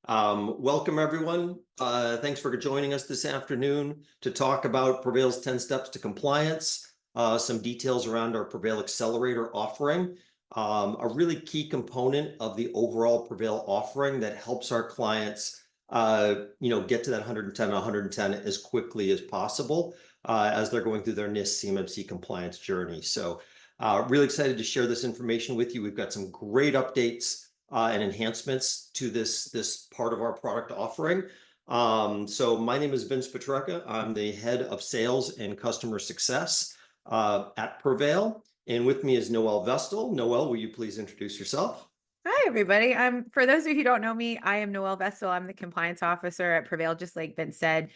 Welcome, everyone. Thanks for joining us this afternoon to talk about PreVeil's 10 Steps to Compliance, some details around our PreVeil Accelerator offering, a really key component of the overall PreVeil offering that helps our clients get to that 110 as quickly as possible as they're going through their NIST CMMC compliance journey. So really excited to share this information with you. We've got some great updates and enhancements to this part of our product offering. So my name is Vince Petreka. I'm the head of sales and customer success at PreVeil. And with me is Noelle Vestal. Noelle, will you please introduce yourself? Hi, everybody. For those of you who don't know me, I am Noelle Vestal. I'm the compliance officer at PreVeil, just like Vince said.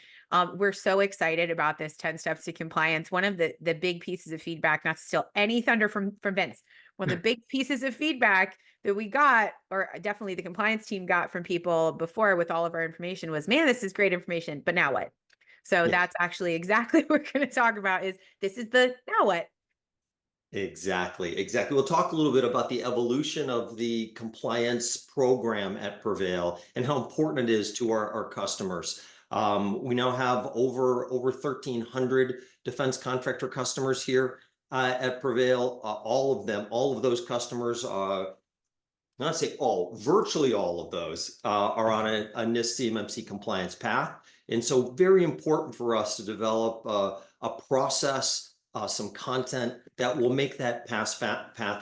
We're so excited about this 10 steps to compliance. One of the big pieces of feedback, not to steal any thunder from Vince, one of the big pieces of feedback that we got, or definitely the compliance team got from people before with all of our information was, man, this is great information, but now what? So that's actually exactly what we're going to talk about is this is the now what? Exactly. We'll talk a little bit about the evolution of the compliance program at PreVeil and how important it is to our customers. We now have over 1,300 defense contractor customers here at PreVeil. All of those customers, not say all, virtually all of those are on a NIST CMMC compliance path. And so very important for us to develop a process, some content that will make that path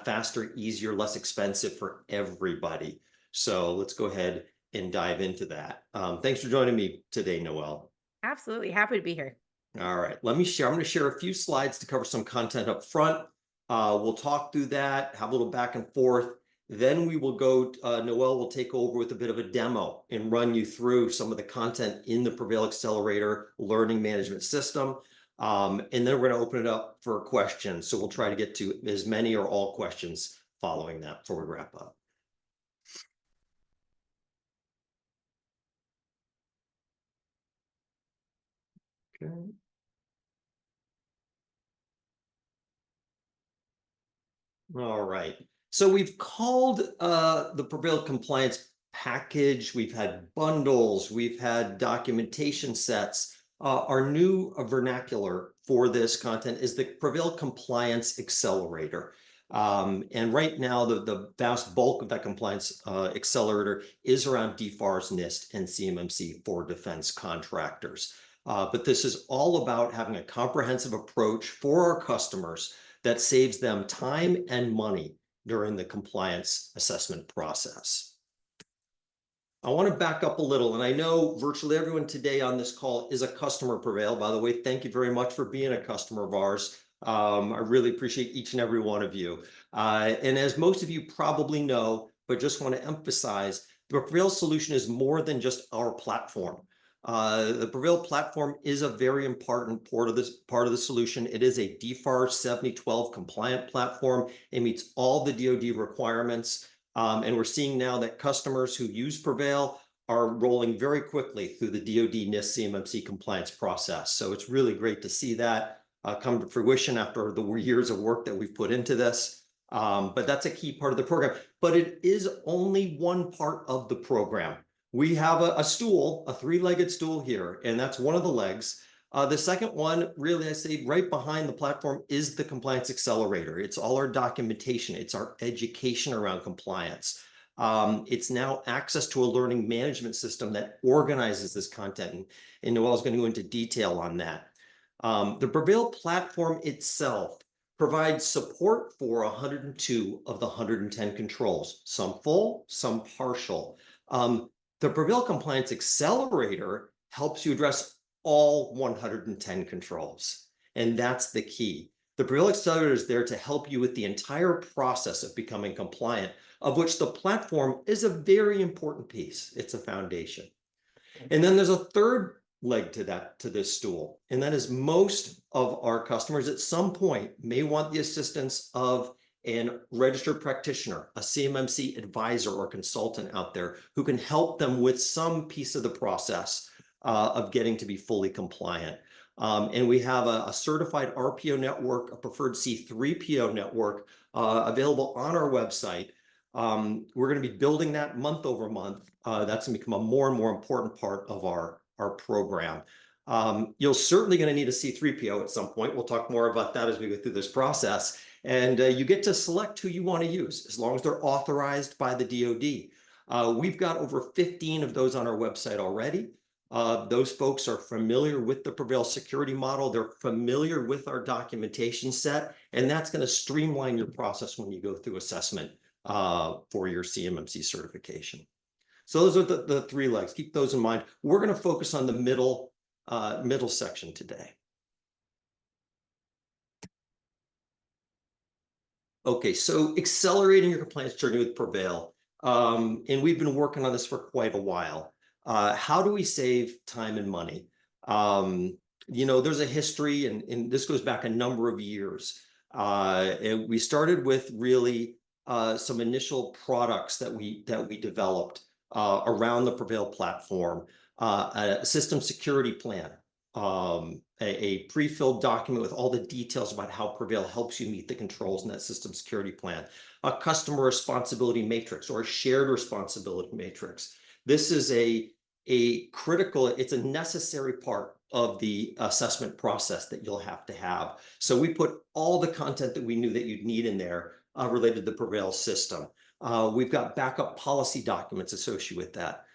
faster, easier, less expensive for everybody. So let's go ahead and dive into that. Thanks for joining me today, Noelle. Absolutely. Happy to be here. All right, let me share. I'm going to share a few slides to cover some content up front. We'll talk through that, have a little back and forth. Then we will go, Noelle will take over with a bit of a demo and run you through some of the content in the PreVeil Accelerator Learning Management System. And then we're going to open it up for questions. So we'll try to get to as many or all questions following that before we wrap up. Okay. All right. So we've called the PreVeil compliance package. We've had bundles. We've had documentation sets. Our new vernacular for this content is the PreVeil Compliance Accelerator. And right now, the vast bulk of that compliance accelerator is around DFARS, NIST, and CMMC for defense contractors. But this is all about having a comprehensive approach for our customers that saves them time and money during the compliance assessment process. I want to back up a little, and I know virtually everyone today on this call is a customer of PreVeil. By the way, thank you very much for being a customer of ours. I really appreciate each and every one of you. And as most of you probably know, but just want to emphasize, the PreVeil solution is more than just our platform. The PreVeil platform is a very important part of the solution. It is a DFARS 7012 compliant platform. It meets all the DoD requirements. And we're seeing now that customers who use PreVeil are rolling very quickly through the DoD NIST CMMC compliance process. So it's really great to see that come to fruition after the years of work that we've put into this. But that's a key part of the program. But it is only one part of the program. We have a stool, a three-legged stool here, and that's one of the legs. The second one, really, I say right behind the platform is the Compliance Accelerator. It's all our documentation. It's our education around compliance. It's now access to a learning management system that organizes this content. And Noelle's going to go into detail on that. The PreVeil platform itself provides support for 102 of the 110 controls, some full, some partial. The PreVeil Compliance Accelerator helps you address all 110 controls, and that's the key. The PreVeil Accelerator is there to help you with the entire process of becoming compliant, of which the platform is a very important piece. It's a foundation. And then there's a third leg to this stool, and that is most of our customers at some point may want the assistance of a registered practitioner, a CMMC advisor or consultant out there who can help them with some piece of the process of getting to be fully compliant. And we have a certified RPO network, a preferred C3PO network available on our website We're going to be building that month over month. That's going to become a more and more important part of our program. You're certainly going to need a C3PO at some point. We'll talk more about that as we go through this process. And you get to select who you want to use, as long as they're authorized by the DoD. We've got over 15 of those on our website already. Those folks are familiar with the PreVeil security model. They're familiar with our documentation set, and that's going to streamline your process when you go through assessment for your CMMC certification. So those are the three legs. Keep those in mind. We're going to focus on the middle section today. Okay, so accelerating your compliance journey with PreVeil. And we've been working on this for quite a while. How do we save time and money? There's a history, and this goes back a number of years. And we started with really some initial products that we developed around the PreVeil platform, a system security plan, a pre-filled document with all the details about how PreVeil helps you meet the controls in that system security plan, a customer responsibility matrix or a shared responsibility matrix. This is a critical, it's a necessary part of the assessment process that you'll have to have. So we put all the content that we knew that you'd need in there related to the PreVeil system. We've got backup policy documents associated with that,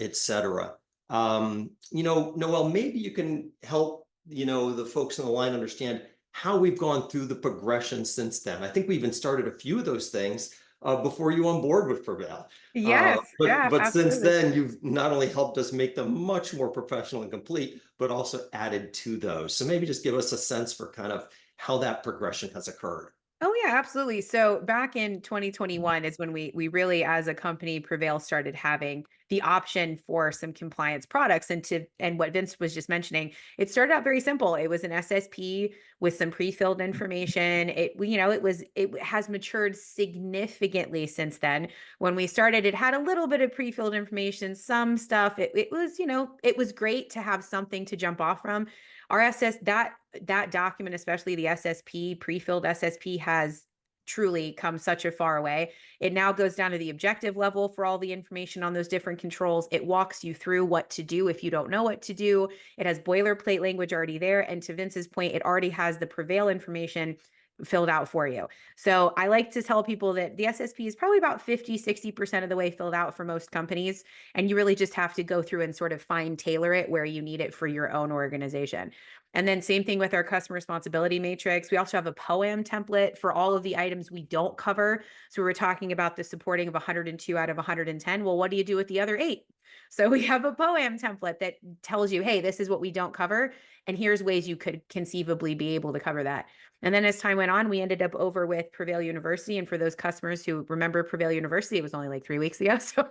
et cetera. Noel, maybe you can help, the folks on the line understand how we've gone through the progression since then. I think we even started a few of those things before you on board with PreVeil. Yes, yeah, But since absolutely. then, you've not only helped us make them much more professional and complete, but also added to those. So maybe just give us a sense for kind of how that progression has occurred. Oh yeah, absolutely. So back in 2021 is when we really, as a company, PreVeil started having the option for some compliance products. And what Vince was just mentioning, it started out very simple. It was an SSP with some pre-filled information. It has matured significantly since then. When we started, it had a little bit of pre-filled information, some stuff. It was great to have something to jump off from. That document, especially the SSP, pre-filled SSP, has truly come such a far way. It now goes down to the objective level for all the information on those different controls. It walks you through what to do if you don't know what to do. It has boilerplate language already there. And to Vince's point, it already has the PreVeil information filled out for you. So I like to tell people that the SSP is probably about 50-60% of the way filled out for most companies. And you really just have to go through and sort of fine tailor it where you need it for your own organization. And then same thing with our customer responsibility matrix. We also have a POAM template for all of the items we don't cover. So we were talking about the supporting of 102 out of 110. Well, what do you do with the other 8? So we have a POAM template that tells you, hey, this is what we don't cover, and here's ways you could conceivably be able to cover that. And then as time went on, we ended up over with PreVeil University. And for those customers who remember PreVeil University, it was only like 3 weeks ago. So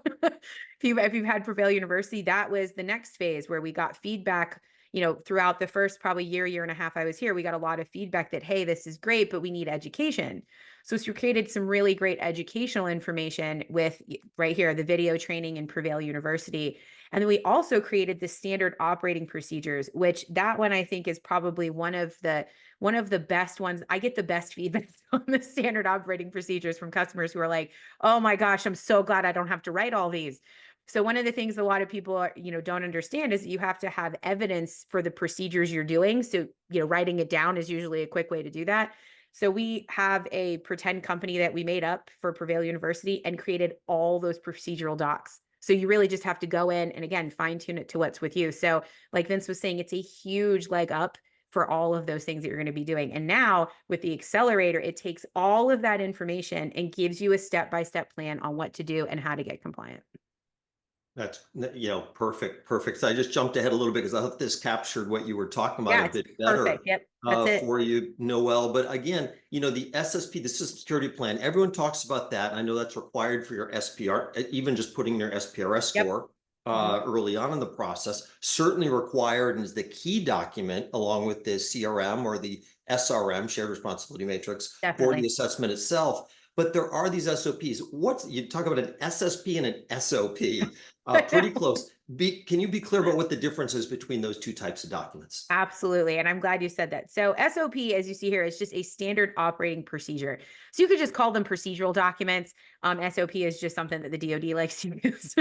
if you've had PreVeil University, that was the next phase where we got feedback. Throughout the first probably year and a half I was here, we got a lot of feedback that, hey, this is great, but we need education. So we created some really great educational information with right here, the video training in PreVeil University. And then we also created the standard operating procedures, which that one I think is probably one of the best ones. I get the best feedback on the standard operating procedures from customers who are like, oh my gosh, I'm so glad I don't have to write all these. So one of the things a lot of people don't understand is that you have to have evidence for the procedures you're doing. So, writing it down is usually a quick way to do that. So we have a pretend company that we made up for PreVeil University and created all those procedural docs. So you really just have to go in and, again, fine tune it to what's with you. So like Vince was saying, it's a huge leg up for all of those things that you're going to be doing. And now with the accelerator, it takes all of that information and gives you a step-by-step plan on what to do and how to get compliant. That's, perfect. So I just jumped ahead a little bit because I thought this captured what you were talking about Yeah, a it's bit better perfect. Yep, that's it. for you, Noel. But again, the SSP, the System Security Plan, everyone talks about that. I know that's required for your SPR, even just putting your SPRS Yep. score early on in the process, certainly required and is the key document along with the CRM or the SRM, Shared Responsibility Matrix, for Definitely. the assessment itself. But there are these SOPs. You talk about an SSP and an SOP, I pretty know. close. Can you be clear about what the difference is between those two types of documents? Absolutely. And I'm glad you said that. So SOP, as you see here, is just a standard operating procedure. So you could just call them procedural documents. SOP is just something that the DoD likes to use.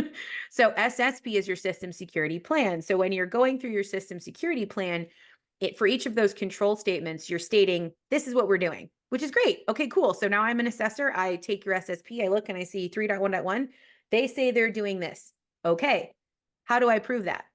So SSP is your system security plan. So when you're going through your system security plan, for each of those control statements, you're stating, this is what we're doing, which is great. Okay, cool. So now I'm an assessor. I take your SSP. I look and I see 3.1.1. They say they're doing this. Okay. How do I prove that?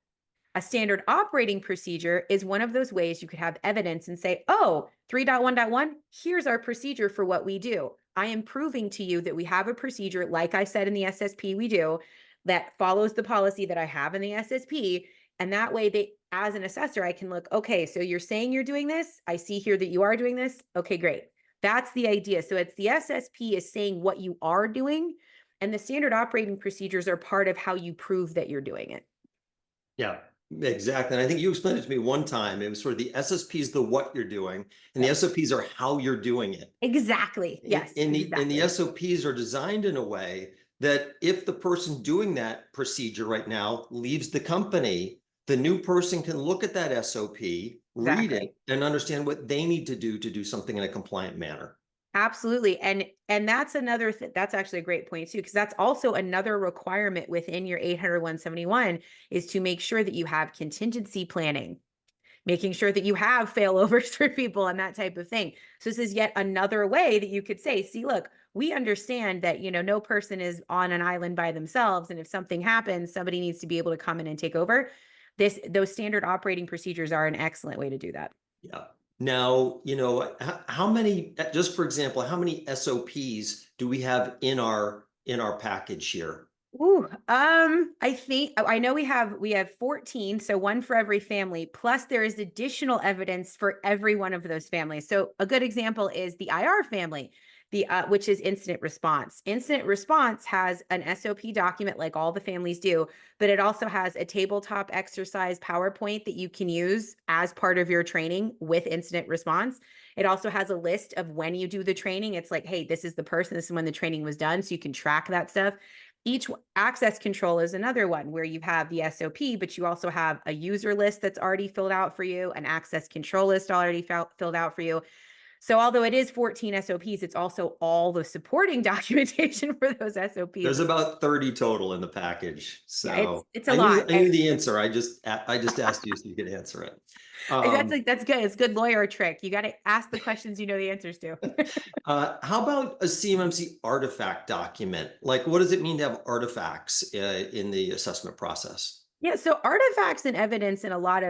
A standard operating procedure is one of those ways you could have evidence and say, oh, 3.1.1, here's our procedure for what we do. I am proving to you that we have a procedure, like I said in the SSP, we do, that follows the policy that I have in the SSP. And that way, as an assessor, I can look, okay, so you're saying you're doing this. I see here that you are doing this. Okay, great. That's the idea. So it's the SSP is saying what you are doing, and the standard operating procedures are part of how you prove that you're doing it. Yeah, exactly. And I think you explained it to me one time. It was sort of the SSP is the what you're doing, and the Yep. SOPs are how you're doing it. Exactly. Yes, And the exactly. SOPs are designed in a way that if the person doing that procedure right now leaves the company, the new person can look at that SOP, read Exactly. it, and understand what they need to do something in a compliant manner. Absolutely. And that's another that's actually a great point too, because that's also another requirement within your 800-171 is to make sure that you have contingency planning, making sure that you have failovers for people and that type of thing. So this is yet another way that you could say, see, look, we understand that, no person is on an island by themselves. And if something happens, somebody needs to be able to come in and take over. Those standard operating procedures are an excellent way to do that. Yeah. Now, how many, just for example, how many SOPs do we have in our package here? Ooh, I know we have 14, so one for every family, plus there is additional evidence for every one of those families. So a good example is the IR family, which is incident response. Incident response has an SOP document like all the families do, but it also has a tabletop exercise PowerPoint that you can use as part of your training with incident response. It also has a list of when you do the training. It's like, hey, this is the person, this is when the training was done, so you can track that stuff. Each access control is another one where you have the SOP, but you also have a user list that's already filled out for you, an access control list already filled out for you. So although it is 14 SOPs, it's also all the supporting documentation for those SOPs. There's about 30 total in the package. Yeah, So it's a lot. I knew the answer. I just asked you so you could answer it. That's good. It's good lawyer trick. You got to ask the questions you know the answers to. How about a CMMC artifact document? Like, what does it mean to have artifacts in the assessment process? Yeah, so artifacts and evidence in a lot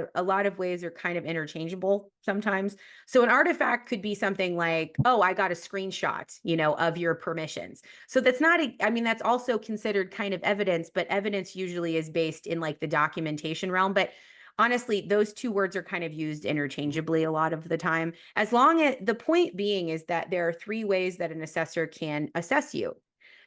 of ways are kind of interchangeable sometimes. So an artifact could be something like, "Oh, I got a screenshot, of your permissions." So that's not I mean that's also considered kind of evidence, but evidence usually is based in like the documentation realm, but honestly, those two words are kind of used interchangeably a lot of the time. As long as the point being is that there are three ways that an assessor can assess you.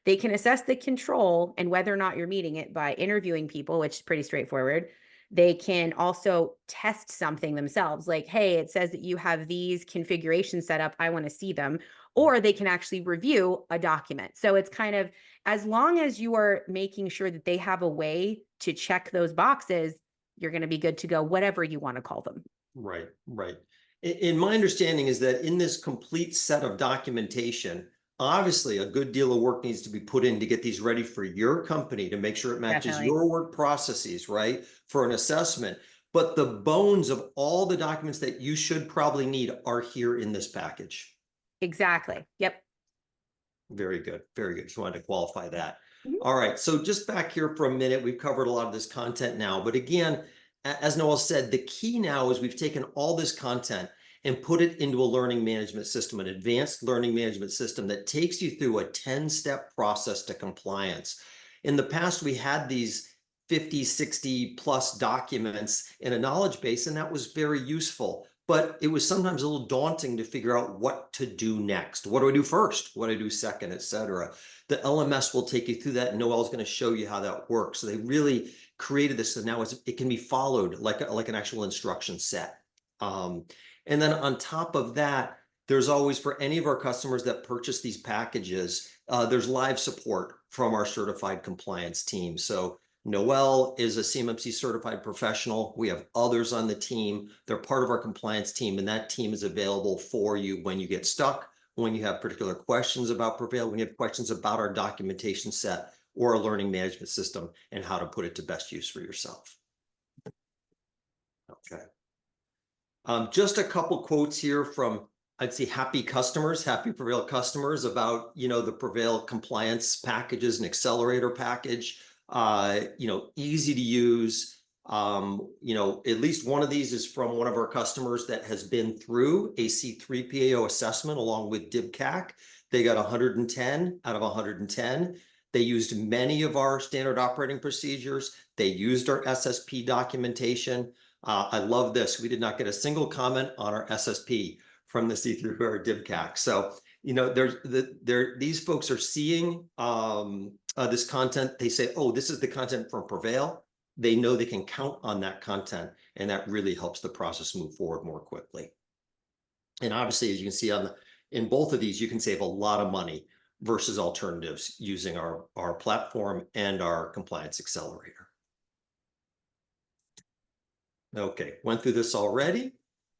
They can assess the control and whether or not you're meeting it by interviewing people, which is pretty straightforward. They can also test something themselves, like, hey, it says that you have these configurations set up. I want to see them. Or they can actually review a document. So it's kind of as long as you are making sure that they have a way to check those boxes, you're going to be good to go, whatever you want to call them. Right, right. In my understanding is that in this complete set of documentation, obviously a good deal of work needs to be put in to get these ready for your company to make sure it matches Definitely. your work processes, right? For an assessment. But the bones of all the documents that you should probably need are here in this package. Exactly. Yep. Very good. Very good. Just wanted to qualify that. Mhm. All right. So just back here for a minute, we've covered a lot of this content now. But again, as Noel said, the key now is we've taken all this content and put it into a learning management system, an advanced learning management system that takes you through a 10-step process to compliance. In the past, we had these 50, 60 plus documents in a knowledge base, and that was very useful. But it was sometimes a little daunting to figure out what to do next. What do I do first? What do I do second, et cetera? The LMS will take you through that. And Noel's going to show you how that works. So they really created this. So now it can be followed like an actual instruction set. And then on top of that, there's always, for any of our customers that purchase these packages, there's live support from our certified compliance team. So Noel is a CMMC certified professional. We have others on the team. They're part of our compliance team, and that team is available for you when you get stuck, when you have particular questions about PreVeil, when you have questions about our documentation set or a learning management system and how to put it to best use for yourself. Okay. Just a couple quotes here from, I'd say, happy customers, happy PreVeil customers about, you know, the PreVeil compliance packages and accelerator package, you know, easy to use. You know, at least one of these is from one of our customers that has been through a C3PAO assessment along with DIBCAC. They got 110 out of 110. They used many of our standard operating procedures. They used our SSP documentation. I love this. We did not get a single comment on our SSP from the C3 or DIBCAC. So, you know, these folks are seeing this content. They say, oh, this is the content from PreVeil. They know they can count on that content, and that really helps the process move forward more quickly. And obviously, as you can see in both of these, you can save a lot of money versus alternatives using our platform and our compliance accelerator. Okay, went through this already.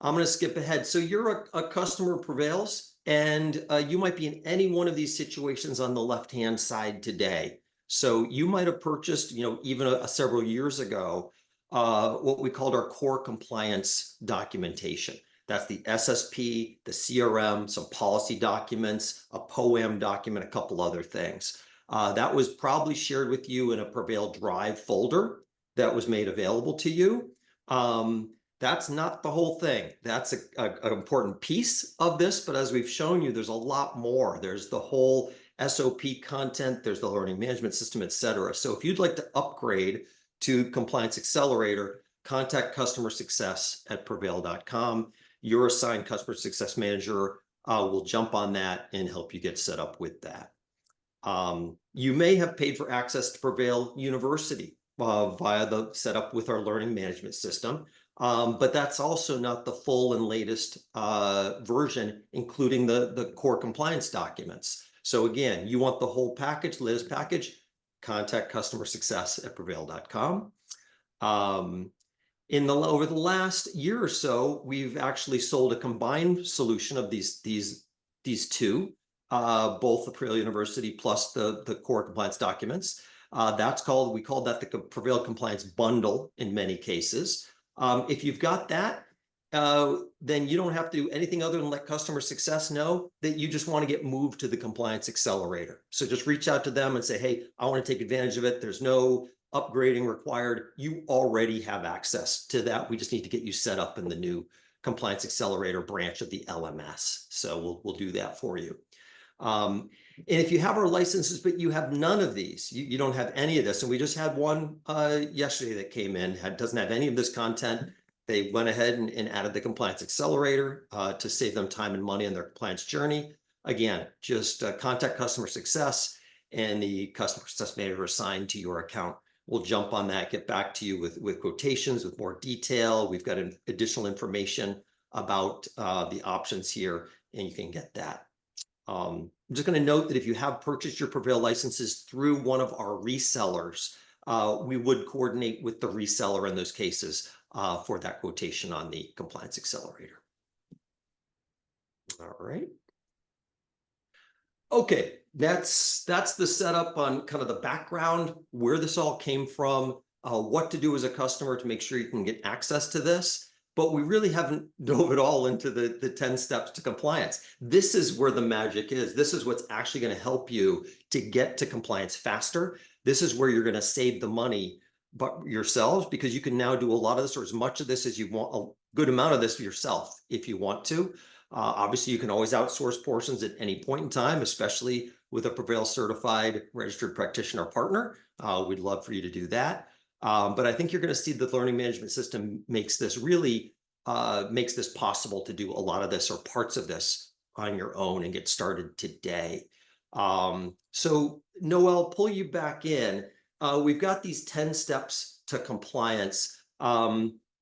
I'm going to skip ahead. So you're a customer of PreVeil's, and you might be in any one of these situations on the left-hand side today. So you might have purchased, you know, even several years ago, what we called our core compliance documentation. That's the SSP, the CRM, some policy documents, a POAM document, a couple other things. That was probably shared with you in a PreVeil Drive folder that was made available to you. That's not the whole thing. That's an important piece of this, but as we've shown you, there's a lot more. There's the whole SOP content, there's the learning management system, et cetera. So if you'd like to upgrade to Compliance Accelerator, contact customer success at preveil.com. Your assigned customer success manager will jump on that and help you get set up with that. You may have paid for access to PreVeil University via the setup with our learning management system. But that's also not the full and latest version, including the core compliance documents. So again, you want the whole package, latest package, contact customer success at preveil.com. Over the last year or so, we've actually sold a combined solution of these two, both the PreVeil University plus the core compliance documents. We called that the PreVeil Compliance Bundle in many cases. If you've got that, then you don't have to do anything other than let customer success know that you just want to get moved to the Compliance Accelerator. So just reach out to them and say, hey, I want to take advantage of it. There's no upgrading required. You already have access to that. We just need to get you set up in the new Compliance Accelerator branch of the LMS. So we'll do that for you. And if you have our licenses, but you have none of these, you don't have any of this. And we just had one yesterday that came in, doesn't have any of this content. They went ahead and added the Compliance Accelerator to save them time and money on their compliance journey. Again, just contact customer success, and the customer success manager assigned to your account will jump on that, get back to you with quotations, with more detail. We've got additional information about the options here, and you can get that. I'm just going to note that if you have purchased your PreVeil licenses through one of our resellers, we would coordinate with the reseller in those cases for that quotation on the Compliance Accelerator. All right. Okay, that's the setup on kind of the background, where this all came from, what to do as a customer to make sure you can get access to this. But we really haven't dove it all into the 10 steps to compliance. This is where the magic is. This is what's actually going to help you to get to compliance faster. This is where you're going to save the money but yourselves, because you can now do a lot of this, or as much of this as you want, a good amount of this yourself if you want to. Obviously, you can always outsource portions at any point in time, especially with a PreVeil certified registered practitioner partner. We'd love for you to do that. But I think you're going to see the learning management system makes this possible to do a lot of this or parts of this on your own and get started today. So Noel, pull you back in. We've got these 10 steps to compliance.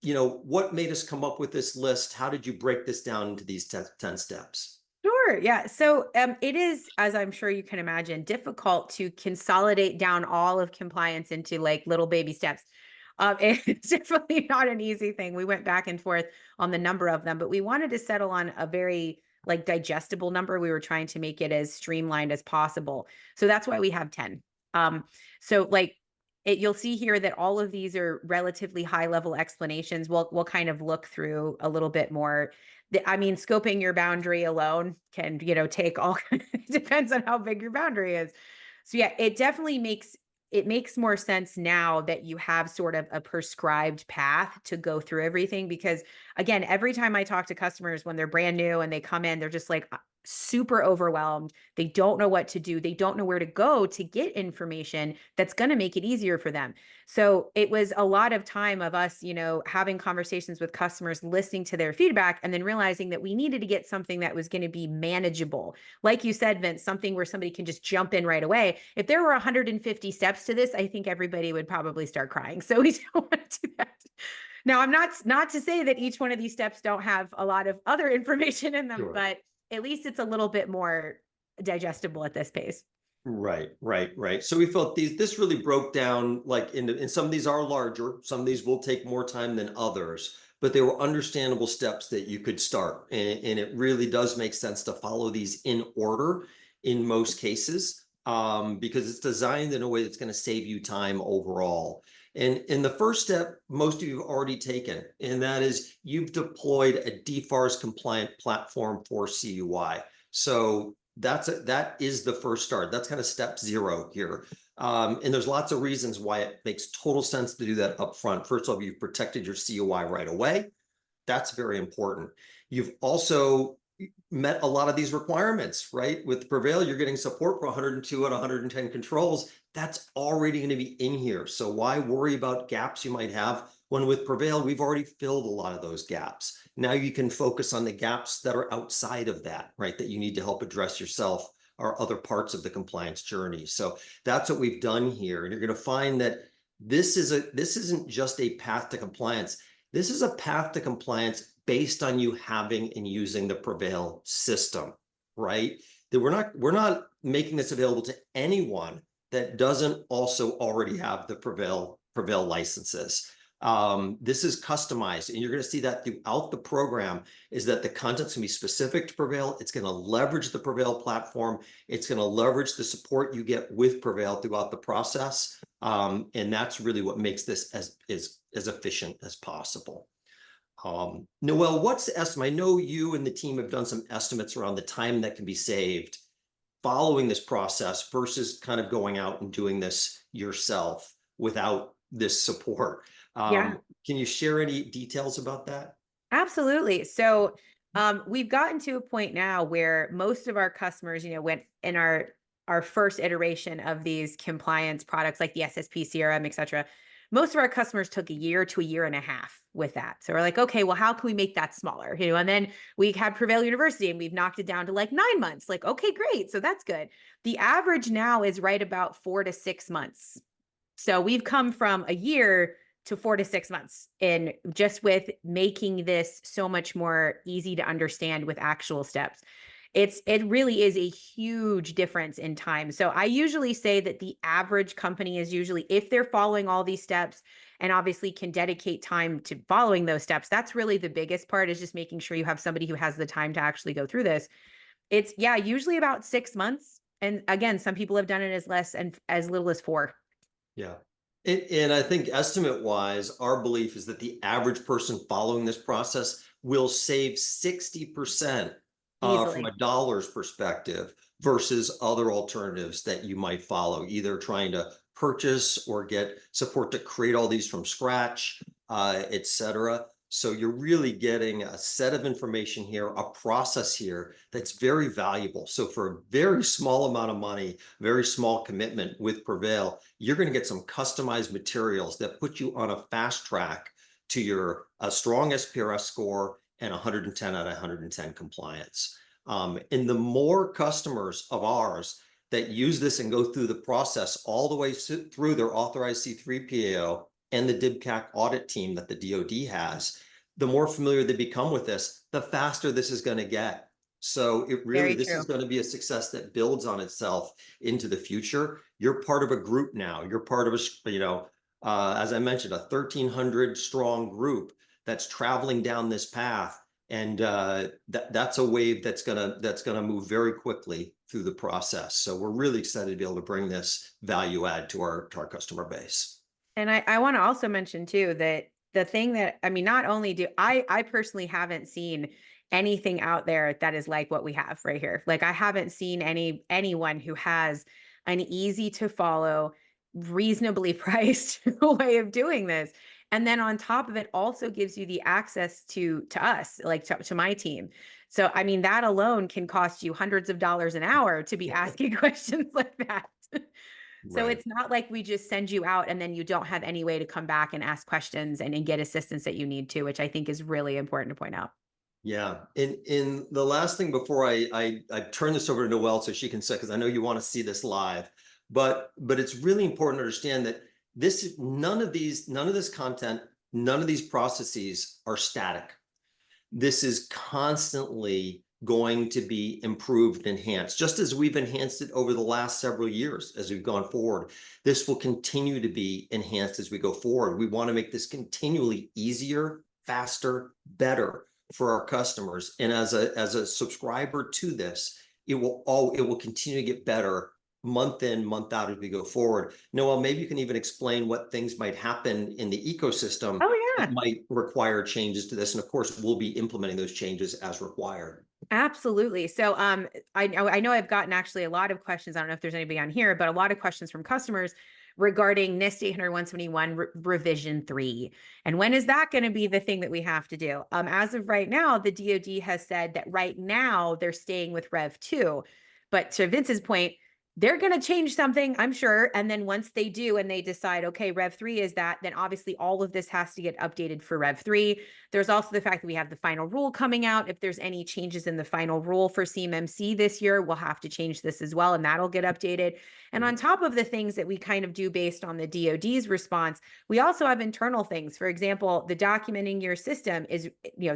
You know, what made us come up with this list? How did you break this down into these 10 steps? Sure. Yeah. So it is, as I'm sure you can imagine, difficult to consolidate down all of compliance into like little baby steps. It's definitely not an easy thing. We went back and forth on the number of them, but we wanted to settle on a very like digestible number. We were trying to make it as streamlined as possible. So that's why we have 10. Um, so like you'll see here that all of these are relatively high level explanations. We'll kind of look through a little bit more. I mean, scoping your boundary alone can, take all depends on how big your boundary is. So yeah, it makes more sense now that you have sort of a prescribed path to go through everything because again, every time I talk to customers when they're brand new and they come in, they're just like super overwhelmed. They don't know what to do. They don't know where to go to get information that's going to make it easier for them. So it was a lot of time of us, having conversations with customers, listening to their feedback, and then realizing that we needed to get something that was going to be manageable. Like you said, Vince, something where somebody can just jump in right away. If there were 150 steps to this, I think everybody would probably start crying. So we don't want to do that. Now, I'm not to say that each one of these steps don't have a lot of other information in them, Sure. but at least it's a little bit more digestible at this pace. Right. So we felt this really broke down like and some of these are larger, some of these will take more time than others, but they were understandable steps that you could start. And it really does make sense to follow these in order in most cases, because it's designed in a way that's going to save you time overall. And in the first step, most of you have already taken, and that is you've deployed a DFARS compliant platform for CUI. So that is the first start. That's kind of step zero here. And there's lots of reasons why it makes total sense to do that up front. First of all, you've protected your COI right away. That's very important. You've also met a lot of these requirements, right? With PreVeil, you're getting support for 102 out of 110 controls. That's already going to be in here. So why worry about gaps you might have when with PreVeil, we've already filled a lot of those gaps. Now you can focus on the gaps that are outside of that, right? That you need to help address yourself or other parts of the compliance journey. So that's what we've done here. And you're going to find that this isn't just a path to compliance. This is a path to compliance based on you having and using the PreVeil system, right? That we're not making this available to anyone that doesn't also already have the PreVeil licenses. This is customized, and you're going to see that throughout the program is that the content's going to be specific to PreVeil. It's going to leverage the PreVeil platform. It's going to leverage the support you get with PreVeil throughout the process. And that's really what makes this as efficient as possible. Noel, what's the estimate? I know you and the team have done some estimates around the time that can be saved following this process versus kind of going out and doing this yourself without this support. Yeah. Can you share any details about that? Absolutely. So we've gotten to a point now where most of our customers, went in our first iteration of these compliance products like the SSP, CRM, et cetera. Most of our customers took a year to a year and a half with that. So we're like, okay, well, how can we make that smaller? And then we had PreVeil University and we've knocked it down to like 9 months. Like, okay, great. So that's good. The average now is right about 4 to 6 months. So we've come from a year to 4 to 6 months in just with making this so much more easy to understand with actual steps. It really is a huge difference in time. So I usually say that the average company is usually, if they're following all these steps and obviously can dedicate time to following those steps, that's really the biggest part, is just making sure you have somebody who has the time to actually go through this. It's usually about 6 months. And again, some people have done it as less and as little as 4. Yeah. And I think estimate wise, our belief is that the average person following this process will save 60% from a Easily. dollars perspective versus other alternatives that you might follow, either trying to purchase or get support to create all these from scratch, et cetera. So you're really getting a set of information here, a process here that's very valuable. So for a very small amount of money, very small commitment with PreVeil, you're going to get some customized materials that put you on a fast track to your strong SPRS score and 110 out of 110 compliance. And the more customers of ours that use this and go through the process all the way through their authorized C3 PAO and the DIBCAC audit team that the DoD has, the more familiar they become with this, the faster this is going to get. So it really, Very this is true. going to be a success that builds on itself into the future. You're part of a group now. You're part of as I mentioned, a 1,300 strong group that's traveling down this path. And that's a wave that's gonna move very quickly through the process. So we're really excited to be able to bring this value add to our customer base. And I want to also mention too that the thing that, I mean, not only do I personally haven't seen anything out there that is like what we have right here. Like I haven't seen anyone who has an easy to follow, reasonably priced way of doing this. And then on top of it also gives you the access to us, like to my team. So I mean that alone can cost you hundreds of dollars an hour to be asking questions like that. So Right. it's not like we just send you out and then you don't have any way to come back and ask questions and get assistance that you need to, which I think is really important to point out. Yeah. In the last thing before I turn this over to Noelle so she can say, because I know you want to see this live, but it's really important to understand that none of this content, none of these processes are static. This is constantly going to be improved and enhanced, just as we've enhanced it over the last several years as we've gone forward. This will continue to be enhanced as we go forward. We want to make this continually easier, faster, better for our customers. And as a subscriber to this, it will continue to get better month in, month out as we go forward. Noel, maybe you can even explain what ththings might happen in the ecosystem Oh that yeah. might require changes to this. And of course, we'll be implementing those changes as required. Absolutely. So I know I've gotten actually a lot of questions. I don't know if there's anybody on here, but a lot of questions from customers regarding NIST 800-171 revision 3. And when is that going to be the thing that we have to do? As of right now, the DoD has said that right now they're staying with Rev 2. But to Vince's point, they're going to change something, I'm sure. And then once they do and they decide, okay, Rev 3 is that, then obviously all of this has to get updated for Rev 3. There's also the fact that we have the final rule coming out. If there's any changes in the final rule for CMMC this year, we'll have to change this as well, and that'll get updated. And on top of the things that we kind of do based on the DoD's response, we also have internal things. For example, the documenting your system is,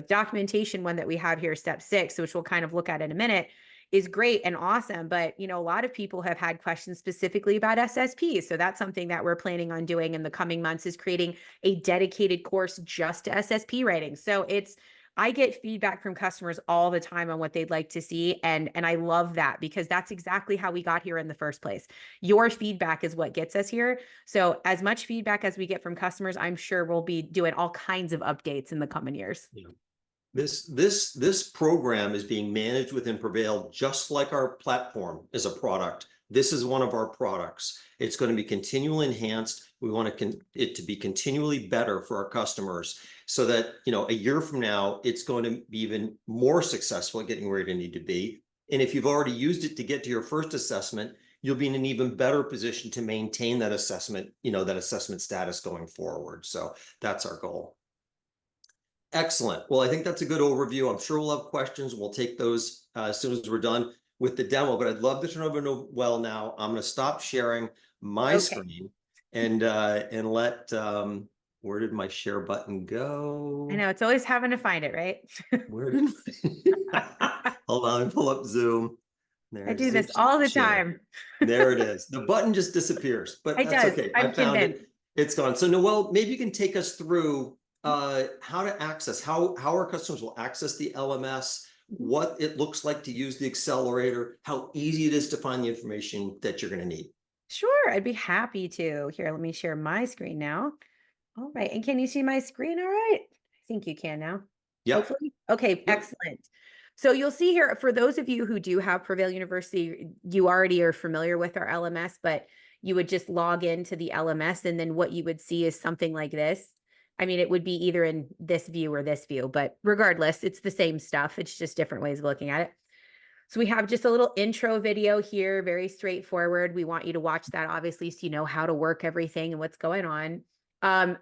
documentation one that we have here, step 6, which we'll kind of look at in a minute, is great and awesome. But, a lot of people have had questions specifically about SSPs. So that's something that we're planning on doing in the coming months, is creating a dedicated course just to SSP writing. So I get feedback from customers all the time on what they'd like to see. And I love that, because that's exactly how we got here in the first place. Your feedback is what gets us here. So as much feedback as we get from customers, I'm sure we'll be doing all kinds of updates in the coming years. Yeah. This program is being managed within PreVeil, just like our platform is a product. This is one of our products. It's going to be continually enhanced. We want it to be continually better for our customers, so that a year from now it's going to be even more successful at getting where it need to be. And if you've already used it to get to your first assessment, you'll be in an even better position to maintain that assessment, that assessment status going forward. So that's our goal. Excellent. Well, I think that's a good overview. I'm sure we'll have questions. We'll take those as soon as we're done with the demo, but I'd love to turn over to Noel now. I'm going to stop sharing my Okay. screen and let, where did my share button go? I know it's always having to find it, right? Where did, hold on, pull up Zoom. I There's do Zoom this all the share. time. There it is. The button just disappears, but It that's does. okay. I I'm found convinced. it. It's gone. So Noel, maybe you can take us through how to access, how our customers will access the LMS, what it looks like to use the accelerator, how easy it is to find the information that you're going to need. Sure, I'd be happy to. Here, let me share my screen now. All right. And can you see my screen all right? I think you can now. Yep. Hopefully. Okay, Yep. excellent. So you'll see here, for those of you who do have PreVeil University, you already are familiar with our LMS, but you would just log into the LMS, and then what you would see is something like this. I mean, it would be either in this view or this view, but regardless, it's the same stuff. It's just different ways of looking at it. So we have just a little intro video here, very straightforward. We want you to watch that, obviously, so you know how to work everything and what's going on.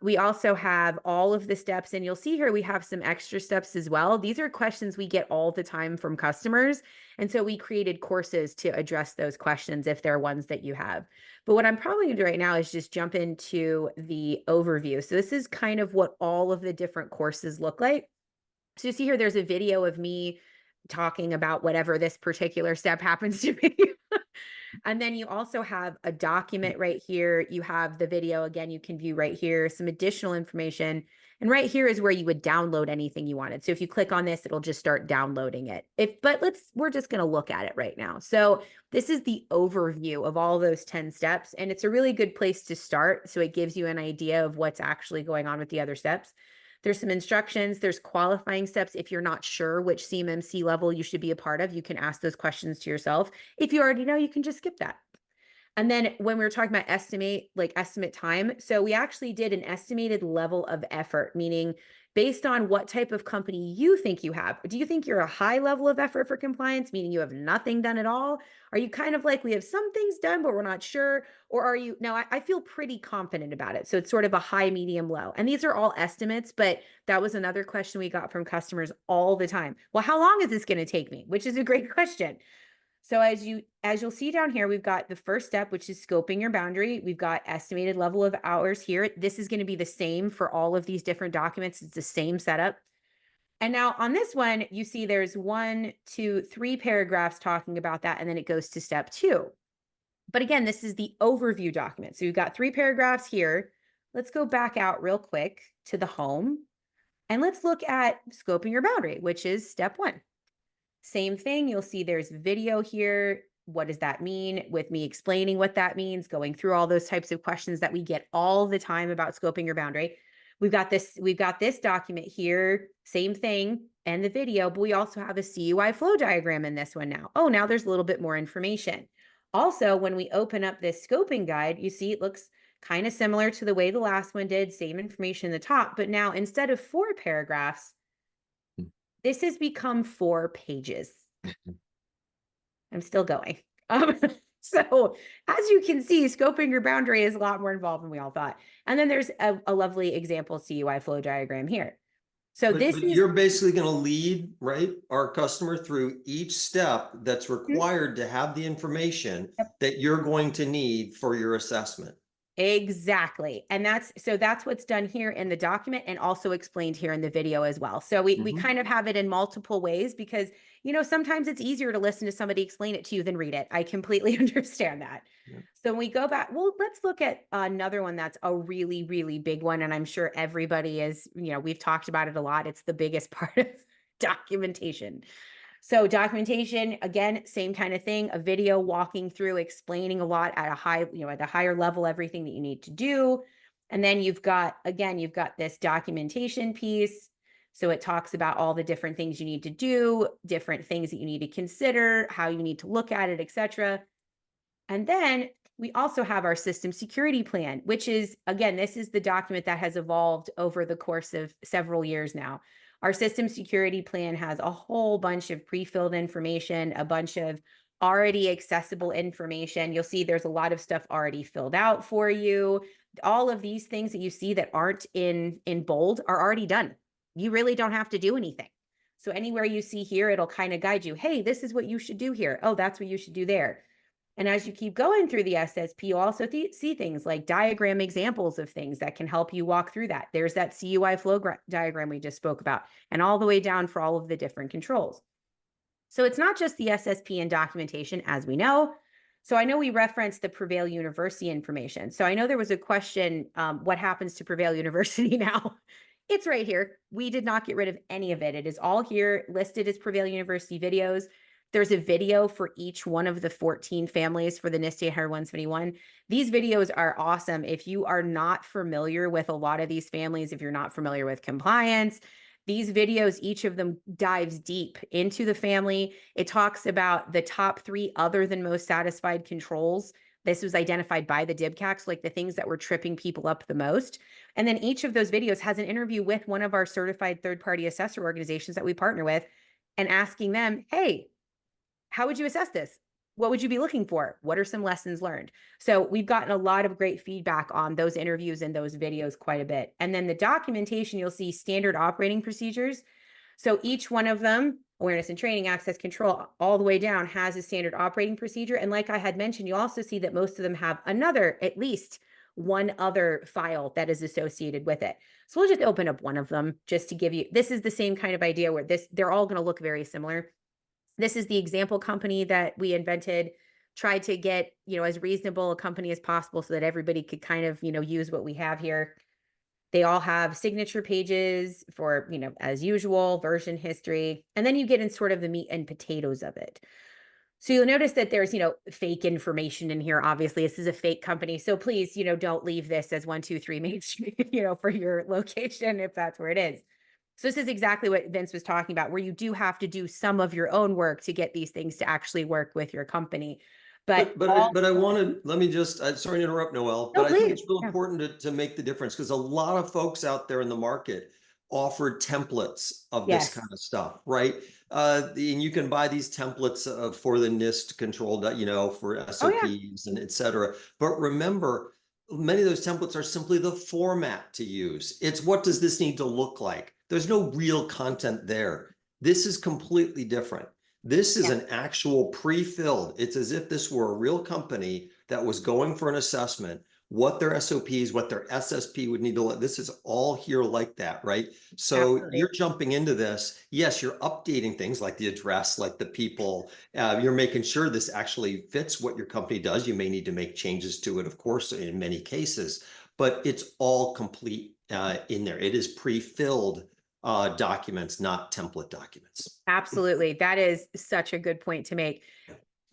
We also have all of the steps, and you'll see here we have some extra steps as well. These are questions we get all the time from customers. And so we created courses to address those questions if they're ones that you have. But what I'm probably going to do right now is just jump into the overview. So this is kind of what all of the different courses look like. So you see here, there's a video of me talking about whatever this particular step happens to be. And then you also have a document right here. You have the video again, you can view right here, some additional information. And right here is where you would download anything you wanted. So if you click on this, it'll just start downloading it. We're just going to look at it right now. So this is the overview of all those 10 steps. And it's a really good place to start. So it gives you an idea of what's actually going on with the other steps. There's some instructions, there's qualifying steps. If you're not sure which CMMC level you should be a part of, you can ask those questions to yourself. If you already know, you can just skip that. And then when we were talking about estimate time, so we actually did an estimated level of effort, meaning based on what type of company you think you have. Do you think you're a high level of effort for compliance, meaning you have nothing done at all? Are you kind of like, we have some things done, but we're not sure? Or are you, now I feel pretty confident about it. So it's sort of a high, medium, low. And these are all estimates, but that was another question we got from customers all the time. Well, how long is this going to take me? Which is a great question. So as you'll see down here, we've got the first step, which is scoping your boundary. We've got estimated level of hours here. This is going to be the same for all of these different documents. It's the same setup. And now on this one, you see there's 1, 2, 3 paragraphs talking about that, and then it goes to step 2. But again, this is the overview document. So you've got 3 paragraphs here. Let's go back out real quick to the home, and let's look at scoping your boundary, which is step 1. Same thing, you'll see there's video here. What does that mean? With me explaining what that means, going through all those types of questions that we get all the time about scoping your boundary. We've got this document here, same thing, and the video, but we also have a CUI flow diagram in this one now. Oh, now there's a little bit more information. Also, when we open up this scoping guide, you see it looks kind of similar to the way the last one did, same information in the top, but now instead of 4 paragraphs, this has become 4 pages. I'm still going. So as you can see, scoping your boundary is a lot more involved than we all thought. And then there's a lovely example CUI flow diagram here. So but you're basically going to lead, right, our customer through each step that's required to have the information that you're going to need for your assessment. Exactly. And that's what's done here in the document and also explained here in the video as well. So we kind of have it in multiple ways because, sometimes it's easier to listen to somebody explain it to you than read it. I completely understand that. Yeah. So when we go back, well, let's look at another one that's a really, really big one. And I'm sure everybody is, we've talked about it a lot. It's the biggest part of documentation. So documentation, again, same kind of thing, a video walking through, explaining a lot at a higher level, everything that you need to do. And then you've got this documentation piece. So it talks about all the different things you need to do, different things that you need to consider, how you need to look at it, etc. And then we also have our system security plan, which is, again, this is the document that has evolved over the course of several years now. Our system security plan has a whole bunch of pre-filled information, a bunch of already accessible information. You'll see there's a lot of stuff already filled out for you. All of these things that you see that aren't in bold are already done. You really don't have to do anything. So anywhere you see here, it'll kind of guide you. Hey, this is what you should do here. Oh, that's what you should do there. And as you keep going through the SSP, you also see things like diagram examples of things that can help you walk through that. There's that CUI flow diagram we just spoke about, and all the way down for all of the different controls. So it's not just the SSP and documentation, as we know. So I know we referenced the PreVeil University information. So I know there was a question, what happens to PreVeil University now? It's right here. We did not get rid of any of it. It is all here listed as PreVeil University videos. There's a video for each one of the 14 families for the NIST 800-171. These videos are awesome. If you are not familiar with a lot of these families, if you're not familiar with compliance, these videos, each of them dives deep into the family. It talks about the top 3 other than most satisfied controls. This was identified by the DIBCACs, like the things that were tripping people up the most. And then each of those videos has an interview with one of our certified third-party assessor organizations that we partner with and asking them, hey, how would you assess this? What would you be looking for? What are some lessons learned? So we've gotten a lot of great feedback on those interviews and those videos quite a bit. And then the documentation, you'll see standard operating procedures. So each one of them, awareness and training, access control, all the way down has a standard operating procedure. And like I had mentioned, you also see that most of them have at least one other file that is associated with it. So we'll just open up one of them just to give you, this is the same kind of idea where they're all going to look very similar. This is the example company that we invented, tried to get, as reasonable a company as possible so that everybody could kind of, use what we have here. They all have signature pages for, as usual, version history, and then you get in sort of the meat and potatoes of it. So you'll notice that there's, fake information in here. Obviously, this is a fake company. So please, don't leave this as 123 Main Street, for your location if that's where it is. So this is exactly what Vince was talking about, where you do have to do some of your own work to get these things to actually work with your company. But But I wanted, let me just, sorry to interrupt, Noel, no, but I think please. it's real Yeah. important to make the difference, because a lot of folks out there in the market offer templates of this Yes. kind of stuff, right? And you can buy these templates for the NIST controlled, for Oh yeah. SOPs and et cetera. But remember, many of those templates are simply the format to use. It's what does this need to look like? There's no real content there. This is completely different. This is Yeah. an actual pre-filled. It's as if this were a real company that was going for an assessment, what their SOPs, what their SSP would need to let. This is all here like that, right? So Absolutely. you're jumping into this. Yes, you're updating things like the address, like the people. You're making sure this actually fits what your company does. You may need to make changes to it, of course, in many cases, but it's all complete in there. It is pre-filled documents, not template documents. Absolutely. That is such a good point to make.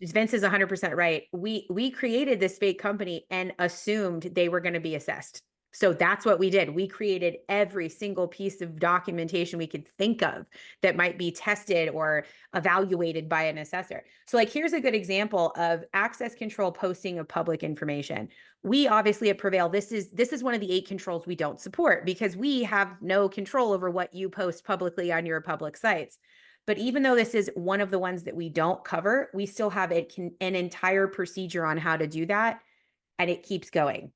Vince is 100% right. We created this fake company and assumed they were going to be assessed. So that's what we did. We created every single piece of documentation we could think of that might be tested or evaluated by an assessor. So like here's a good example of access control posting of public information. We obviously at PreVeil, this is one of the 8 controls we don't support because we have no control over what you post publicly on your public sites. But even though this is one of the ones that we don't cover, we still have an entire procedure on how to do that, and it keeps going.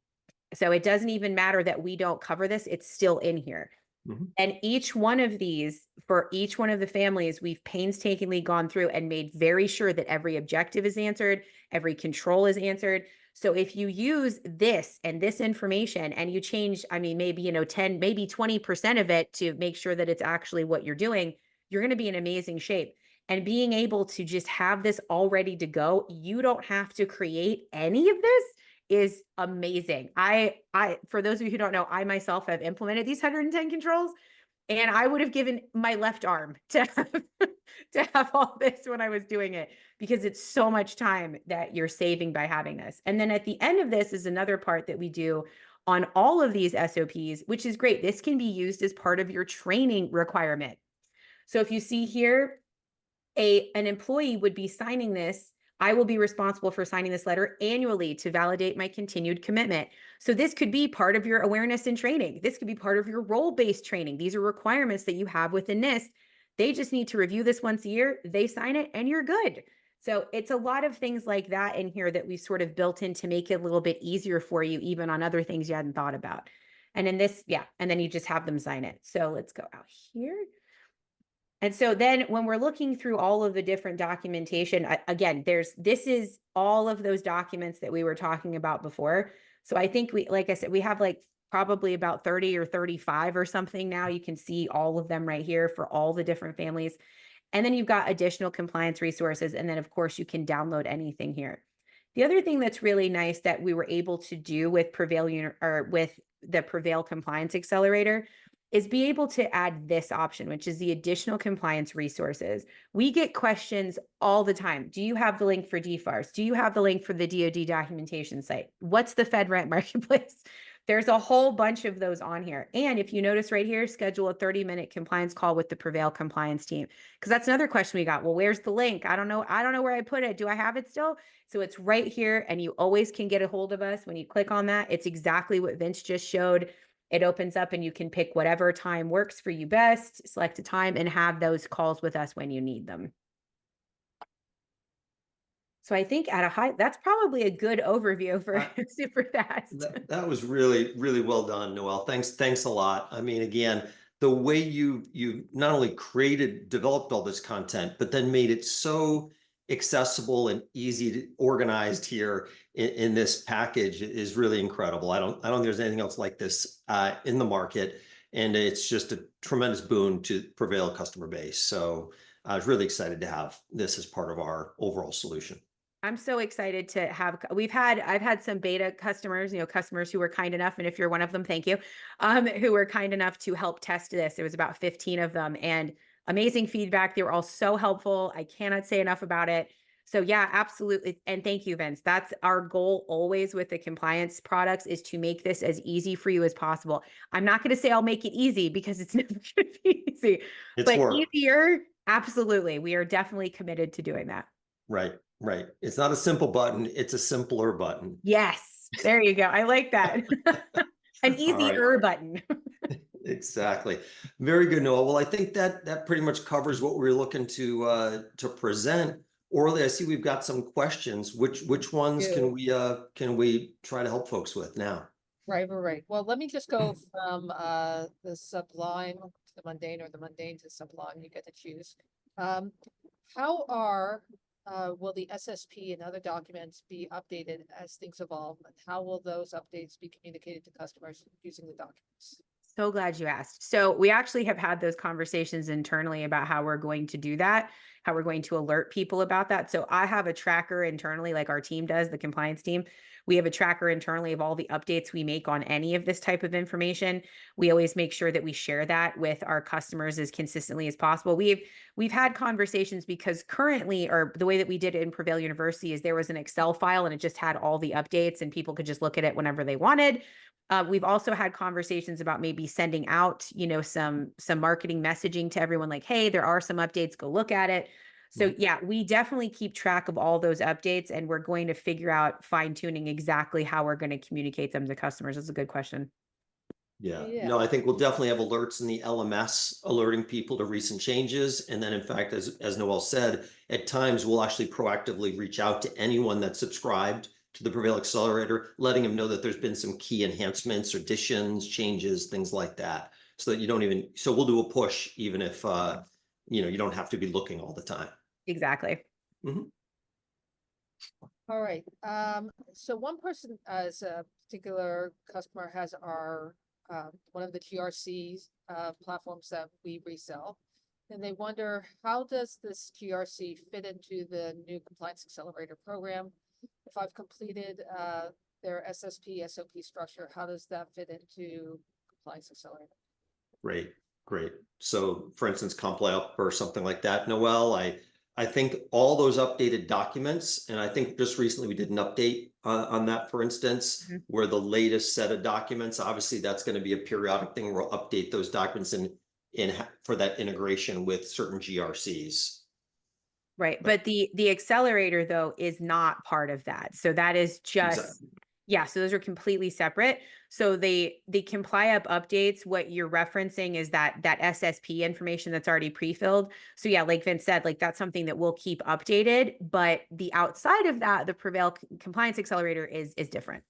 So it doesn't even matter that we don't cover this, it's still in here. Mhm. And each one of these, for each one of the families, we've painstakingly gone through and made very sure that every objective is answered, every control is answered. So if you use this and this information and you change, I mean, maybe, 10, maybe 20% of it to make sure that it's actually what you're doing, you're going to be in amazing shape. And being able to just have this all ready to go, you don't have to create any of this is amazing. For those of you who don't know, I myself have implemented these 110 controls, and I would have given my left arm to to have all this when I was doing it because it's so much time that you're saving by having this. And then at the end of this is another part that we do on all of these SOPs, which is great. This can be used as part of your training requirement. So if you see here, an employee would be signing this. I will be responsible for signing this letter annually to validate my continued commitment. So this could be part of your awareness and training. This could be part of your role-based training. These are requirements that you have within NIST. They just need to review this once a year. They sign it and you're good. So it's a lot of things like that in here that we sort of built in to make it a little bit easier for you, even on other things you hadn't thought about. And in this, yeah, and then you just have them sign it. So let's go out here. And so then when we're looking through all of the different documentation, again, this is all of those documents that we were talking about before. So I think like I said, we have like probably about 30 or 35 or something now. You can see all of them right here for all the different families. And then you've got additional compliance resources. And then of course you can download anything here. The other thing that's really nice that we were able to do with with the PreVeil Compliance Accelerator is be able to add this option, which is the additional compliance resources. We get questions all the time. Do you have the link for DFARS? Do you have the link for the DoD documentation site? What's the FedRent marketplace? There's a whole bunch of those on here. And if you notice right here, schedule a 30-minute compliance call with the PreVeil compliance team. Because that's another question we got. Well, where's the link? I don't know where I put it. Do I have it still? So it's right here, and you always can get a hold of us. When you click on that, it's exactly what Vince just showed. It opens up and you can pick whatever time works for you best, select a time, and have those calls with us when you need them. So I think at a high, that's probably a good overview for super fast. That was really, really well done, Noel. Thanks a lot. I mean, again, the way you not only developed all this content, but then made it so accessible and easy to organized here in this package is really incredible. I don't think there's anything else like this in the market, and it's just a tremendous boon to PreVeil customer base. So I was really excited to have this as part of our overall solution. I'm so excited to have, I've had some beta customers, customers who were kind enough, and if you're one of them, thank you, who were kind enough to help test this. It was about 15 of them, and amazing feedback. They were all so helpful. I cannot say enough about it. So yeah, absolutely. And thank you, Vince. That's our goal always with the compliance products, is to make this as easy for you as possible. I'm not going to say I'll make it easy, because it's never going to be easy, It's but work. easier. Absolutely. We are definitely committed to doing that. Right, right. It's not a simple button, it's a simpler button. Yes, there you go. I like that. An All right, easier button. exactly. Very good, Noah. Well, I think that pretty much covers what we were looking to present. Orly, I see we've got some questions. Which ones can we try to help folks with now? Right. Well, let me just go from the sublime to the mundane, or the mundane to sublime. You get to choose. How will the SSP and other documents be updated as things evolve? And how will those updates be communicated to customers using the documents? So glad you asked. So we actually have had those conversations internally about how we're going to do that, how we're going to alert people about that. So I have a tracker internally, like our team does, the compliance team. We have a tracker internally of all the updates we make on any of this type of information. We always make sure that we share that with our customers as consistently as possible. We've had conversations, because currently, or the way that we did it in PreVeil University, is there was an Excel file and it just had all the updates and people could just look at it whenever they wanted. We've also had conversations about maybe sending out, some marketing messaging to everyone, like, hey, there are some updates, go look at it. So yeah, we definitely keep track of all those updates, and we're going to figure out fine tuning exactly how we're going to communicate them to customers. That's a good question. Yeah, Yeah. no, I think we'll definitely have alerts in the LMS alerting people to recent changes. And then, in fact, as Noel said, at times we'll actually proactively reach out to anyone that's subscribed to the PreVeil Accelerator, letting them know that there's been some key enhancements, additions, changes, things like that. So that you don't even, so we'll do a push even if, you don't have to be looking all the time. Exactly. Mhm. All right. So one person, as a particular customer, has our one of the GRC platforms that we resell, and they wonder, how does this GRC fit into the new Compliance Accelerator Program? If I've completed their SSP SOP structure, how does that fit into Compliance Accelerator? Great. So for instance, CompLab or something like that, Noel, I think all those updated documents, and I think just recently we did an update on that, for instance, where the latest set of documents, obviously that's going to be a periodic thing. We'll update those documents in for that integration with certain GRCs. Right. But the accelerator, though, is not part of that. So that is just, Exactly. yeah, so those are completely separate. So the ComplyUp updates, what you're referencing is that SSP information that's already pre-filled. So yeah, like Vince said, like that's something that we'll keep updated, but the outside of that, the PreVeil Compliance Accelerator is different.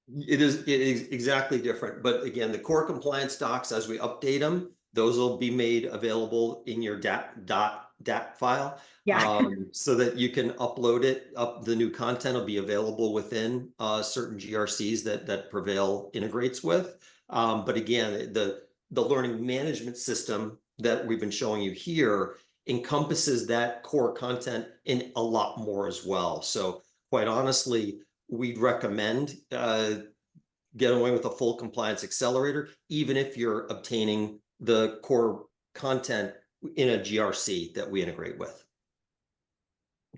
It is exactly different. But again, the core compliance docs, as we update them, those will be made available in your DAT file. Yeah. So that you can upload it the new content will be available within certain GRCs that PreVeil integrates with. But again, the learning management system that we've been showing you here encompasses that core content in a lot more as well. So quite honestly, we'd recommend getting away with a full compliance accelerator, even if you're obtaining the core content in a GRC that we integrate with.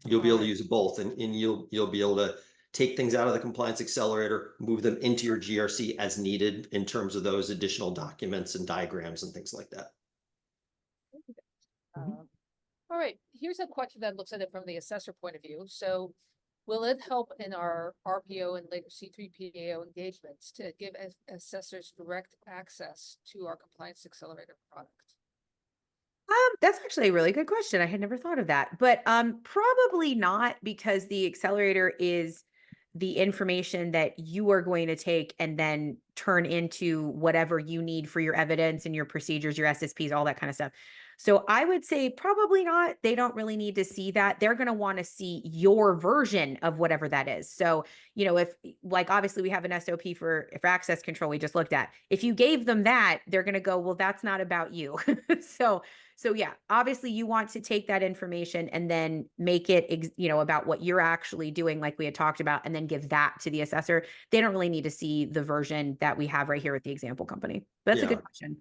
You'll be able to use both, and you'll be able to take things out of the compliance accelerator, move them into your GRC as needed in terms of those additional documents and diagrams and things like that. All right, here's a question that looks at it from the assessor point of view. So will it help in our RPO and later C3PAO engagements to give assessors direct access to our Compliance Accelerator product? That's actually a really good question. I had never thought of that, but probably not, because the accelerator is the information that you are going to take and then turn into whatever you need for your evidence and your procedures, your SSPs, all that kind of stuff. So I would say probably not. They don't really need to see that. They're going to want to see your version of whatever that is. So, if, like, obviously we have an SOP for access control we just looked at. If you gave them that, they're going to go, well, that's not about you. So So yeah, obviously you want to take that information and then make it, about what you're actually doing, like we had talked about, and then give that to the assessor. They don't really need to see the version that we have right here with the example company. But that's a good question.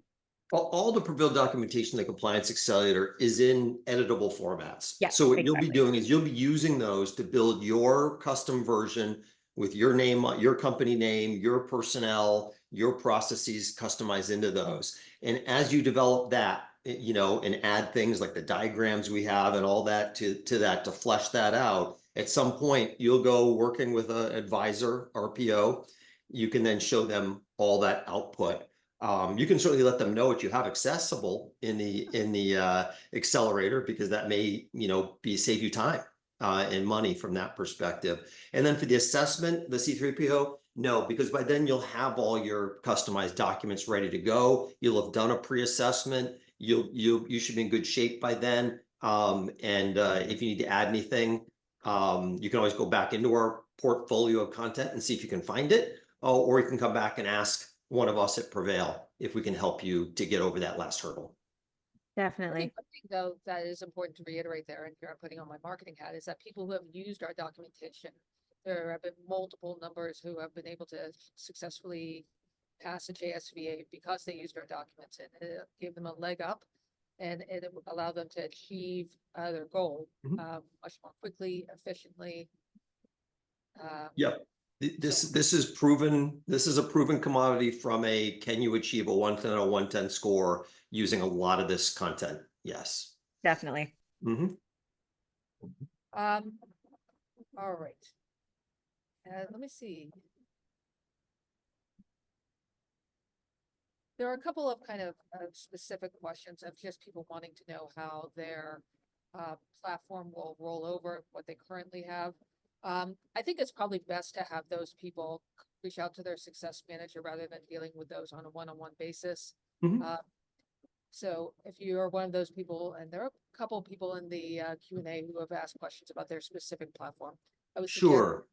All the PreVeil documentation, the Compliance Accelerator, is in editable formats. Yeah, So what you'll be exactly. doing is you'll be using those to build your custom version with your name, your company name, your personnel, your processes customized into those. And as you develop that, and add things like the diagrams we have and all that to that to flesh that out, at some point you'll go working with an advisor, RPO. You can then show them all that output. You can certainly let them know what you have accessible in the accelerator, because that may save you time and money from that perspective. And then for the assessment, the C3PO, no, because by then you'll have all your customized documents ready to go. You'll have done a pre-assessment. You should be in good shape by then. If you need to add anything, you can always go back into our portfolio of content and see if you can find it, or you can come back and ask one of us at PreVeil if we can help you to get over that last hurdle. Definitely. I think one thing, though, that is important to reiterate there, and here I'm putting on my marketing hat, is that people who have used our documentation, there have been multiple numbers who have been able to successfully pass a JSVA because they used our documents, and it gave them a leg up, and it allowed them to achieve their goal much more quickly, efficiently. Yep. This is proven. This is a proven commodity from a can you achieve a 110 or 110 score using a lot of this content? Yes. Definitely. All right. Let me see. There are a couple of kind of specific questions of just people wanting to know how their platform will roll over what they currently have. I think it's probably best to have those people reach out to their success manager rather than dealing with those on a one-on-one basis. So if you are one of those people, and there are a couple of people in the Q&A who have asked questions about their specific platform, I would suggest,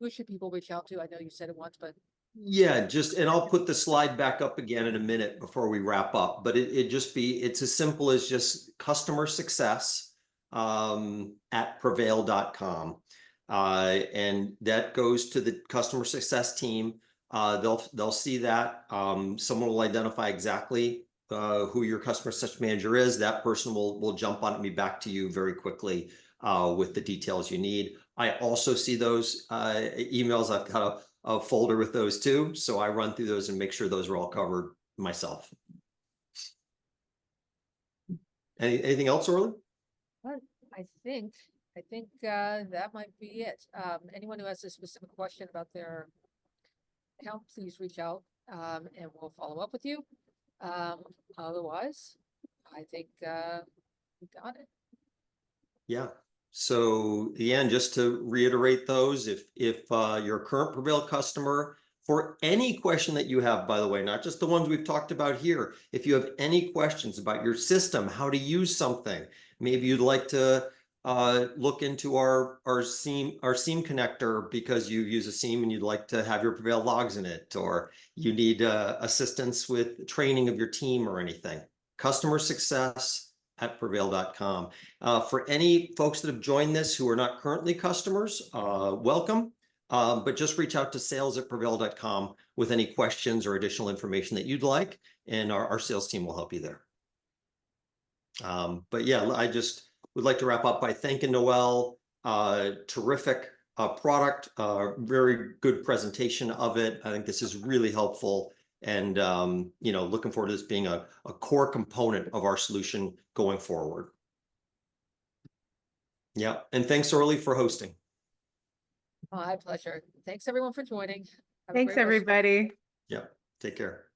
who should people reach out to? I know you said it once, but yeah, and I'll put the slide back up again in a minute before we wrap up, but it's as simple as just customer success at PreVeil.com. And that goes to the customer success team. They'll see that. Someone will identify exactly who your customer success manager is. That person will jump on me back to you very quickly with the details you need. I also see those emails. I've got a folder with those too, so I run through those and make sure those are all covered myself. Anything else, Orly? I think that might be it. Anyone who has a specific question about their account, please reach out and we'll follow up with you. Otherwise, I think we got it. Yeah. So again, just to reiterate those, if you're a current PreVeil customer, for any question that you have, by the way, not just the ones we've talked about here, if you have any questions about your system, how to use something, maybe you'd like to look into our SIEM connector because you use a SIEM and you'd like to have your PreVeil logs in it, or you need assistance with training of your team or anything, customer success at PreVeil.com. For any folks that have joined this who are not currently customers, welcome. But just reach out to sales@PreVeil.com with any questions or additional information that you'd like, and our sales team will help you there. But yeah, I just would like to wrap up by thanking Noel. Terrific product, very good presentation of it. I think this is really helpful. And looking forward to this being a core component of our solution going forward. Yeah, and thanks, Orly, for hosting. My pleasure. Thanks everyone for joining. Thanks, everybody. Yeah, take care.